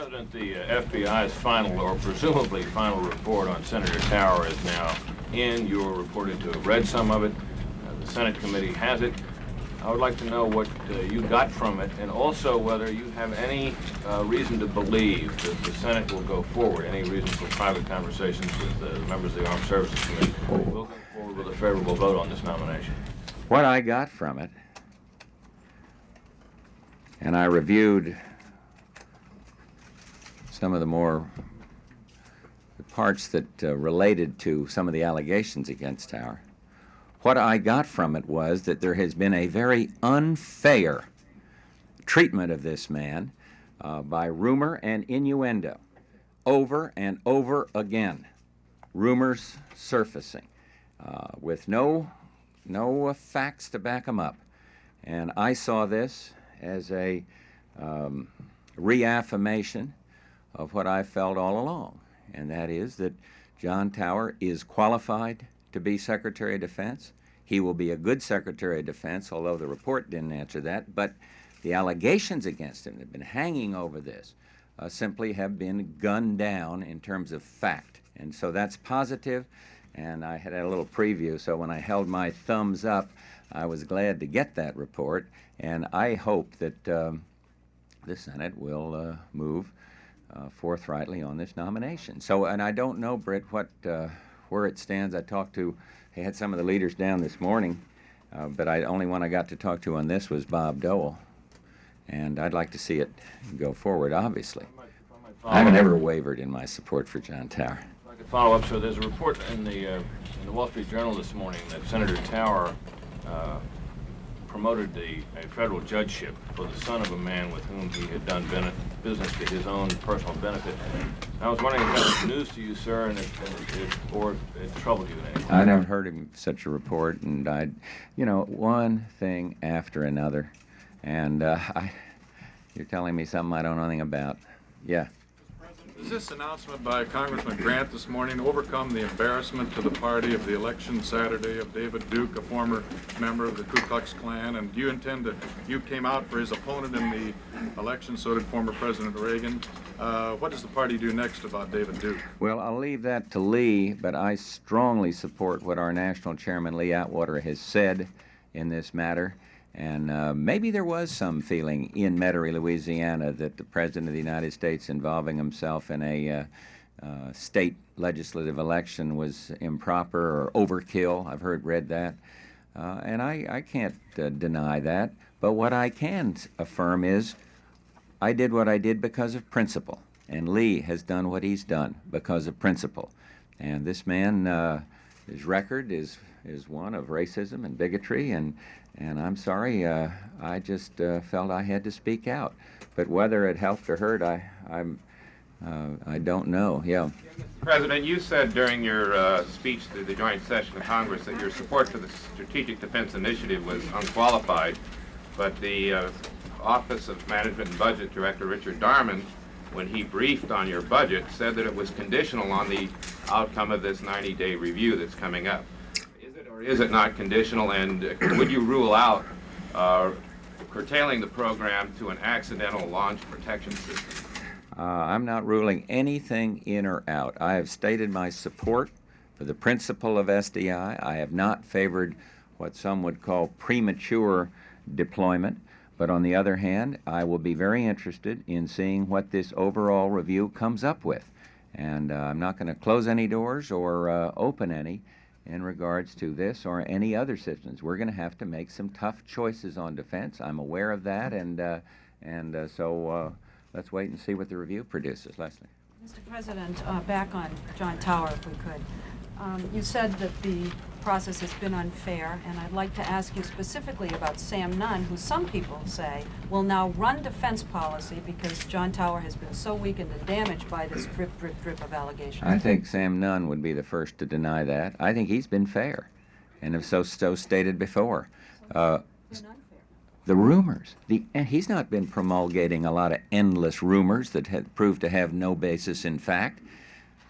President, the FBI's final, or presumably final, report on Senator Tower is now in. You're reported to have read some of it. The Senate committee has it. I would like to know what you got from it, and also whether you have any reason to believe that the Senate will go forward, any reason for private conversations with the members of the Armed Services Committee will go forward with a favorable vote on this nomination. What I got from it, and I reviewed some of the more parts that related to some of the allegations against Tower. What I got from it was that there has been a very unfair treatment of this man by rumor and innuendo over and over again. Rumors surfacing with no facts to back them up. And I saw this as a reaffirmation of what I felt all along, and that is that John Tower is qualified to be Secretary of Defense. He will be a good Secretary of Defense, although the report didn't answer that. But the allegations against him that have been hanging over this simply have been gunned down in terms of fact. And so that's positive, and I had a little preview, so when I held my thumbs up, I was glad to get that report, and I hope that the Senate will move forthrightly on this nomination. So, and I don't know, Britt, where it stands. I had some of the leaders down this morning, but only one I got to talk to on this was Bob Dole, and I'd like to see it go forward, obviously. I've never wavered in my support for John Tower. If I could follow up, so there's a report in the Wall Street Journal this morning that Senator Tower promoted a federal judgeship for the son of a man with whom he had done business to his own personal benefit. I was wondering if that was news to you, sir, or it troubled you in any way. I never heard of such a report, and one thing after another, and you're telling me something I don't know anything about. Yeah. Is this announcement by Congressman Grant this morning to overcome the embarrassment to the party of the election Saturday of David Duke, a former member of the Ku Klux Klan, and do you intend to, you came out for his opponent in the election, so did former President Reagan. What does the party do next about David Duke? Well, I'll leave that to Lee, but I strongly support what our national chairman, Lee Atwater, has said in this matter. And maybe there was some feeling in Metairie, Louisiana, that the President of the United States involving himself in a state legislative election was improper or overkill. I've read that. And I can't deny that. But what I can affirm is I did what I did because of principle. And Lee has done what he's done because of principle. And this man, his record is one of racism and bigotry, and I'm sorry, I just felt I had to speak out. But whether it helped or hurt, I don't know. Yeah. Mr. President, you said during your speech to the joint session of Congress that your support for the Strategic Defense Initiative was unqualified, but the Office of Management and Budget Director Richard Darman, when he briefed on your budget, said that it was conditional on the outcome of this 90-day review that's coming up. Or is it not conditional, and would you rule out curtailing the program to an accidental launch protection system? I'm not ruling anything in or out. I have stated my support for the principle of SDI. I have not favored what some would call premature deployment, but on the other hand, I will be very interested in seeing what this overall review comes up with. And I'm not going to close any doors or open any in regards to this or any other systems. We're going to have to make some tough choices on defense. I'm aware of that, and so let's wait and see what the review produces. Leslie. Mr. President, back on John Tower, if we could. You said that the process has been unfair, and I'd like to ask you specifically about Sam Nunn, who some people say will now run defense policy because John Tower has been so weakened and damaged by this drip, drip, drip of allegations. I think Sam Nunn would be the first to deny that. I think he's been fair, and have so stated before. The rumors, and he's not been promulgating a lot of endless rumors that had proved to have no basis in fact.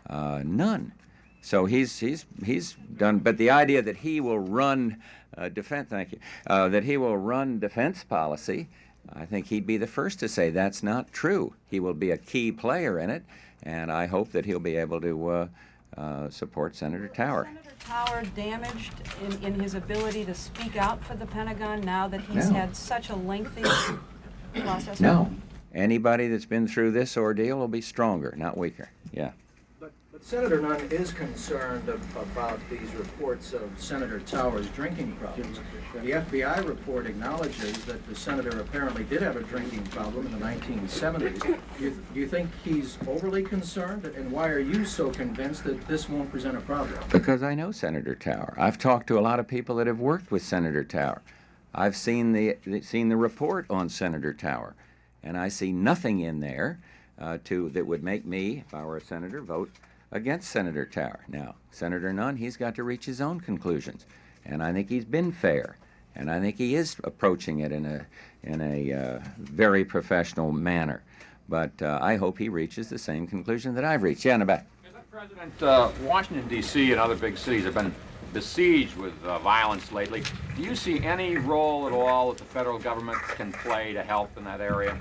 None. So he's done, but the idea that he will run defense, that he will run defense policy I think he'd be the first to say that's not true. He will be a key player in it, and I hope that he'll be able to support Senator Tower. Senator Tower damaged in his ability to speak out for the Pentagon now that he's No. had such a lengthy process? No. Anybody that's been through this ordeal will be stronger, not weaker. Yeah. But Senator Nunn is concerned about these reports of Senator Tower's drinking problems. The FBI report acknowledges that the senator apparently did have a drinking problem in the 1970s. Do you think he's overly concerned? And why are you so convinced that this won't present a problem? Because I know Senator Tower. I've talked to a lot of people that have worked with Senator Tower. I've seen the report on Senator Tower, and I see nothing in there that would make me, if I were a senator, vote against Senator Tower. Now, Senator Nunn, he's got to reach his own conclusions, and I think he's been fair, and I think he is approaching it in a very professional manner. But I hope he reaches the same conclusion that I've reached. Yeah, in the back. Mr. President, Washington, D.C. and other big cities have been besieged with violence lately. Do you see any role at all that the federal government can play to help in that area?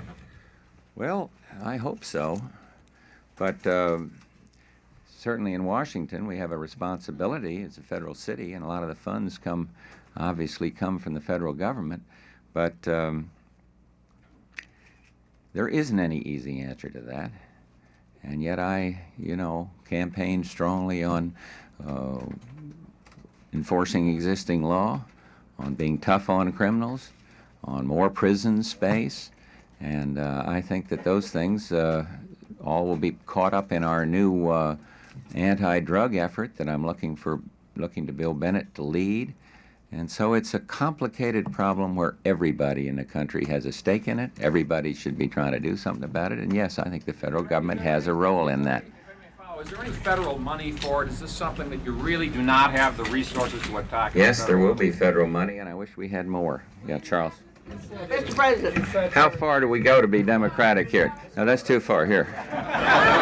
Well, I hope so, but certainly in Washington we have a responsibility as a federal city, and a lot of the funds obviously come from the federal government, but there isn't any easy answer to that. And yet I, campaigned strongly on enforcing existing law, on being tough on criminals, on more prison space, and I think that those things all will be caught up in our new anti-drug effort that I'm looking to Bill Bennett to lead. And so it's a complicated problem where everybody in the country has a stake in it. Everybody should be trying to do something about it. And yes, I think the federal government has a role in that. Is there any federal money for it? Is this something that you really do not have the resources to attack? Yes, there will be federal money, and I wish we had more. Yeah, Charles. Mr. President. How far do we go to be democratic here? No, that's too far. Here.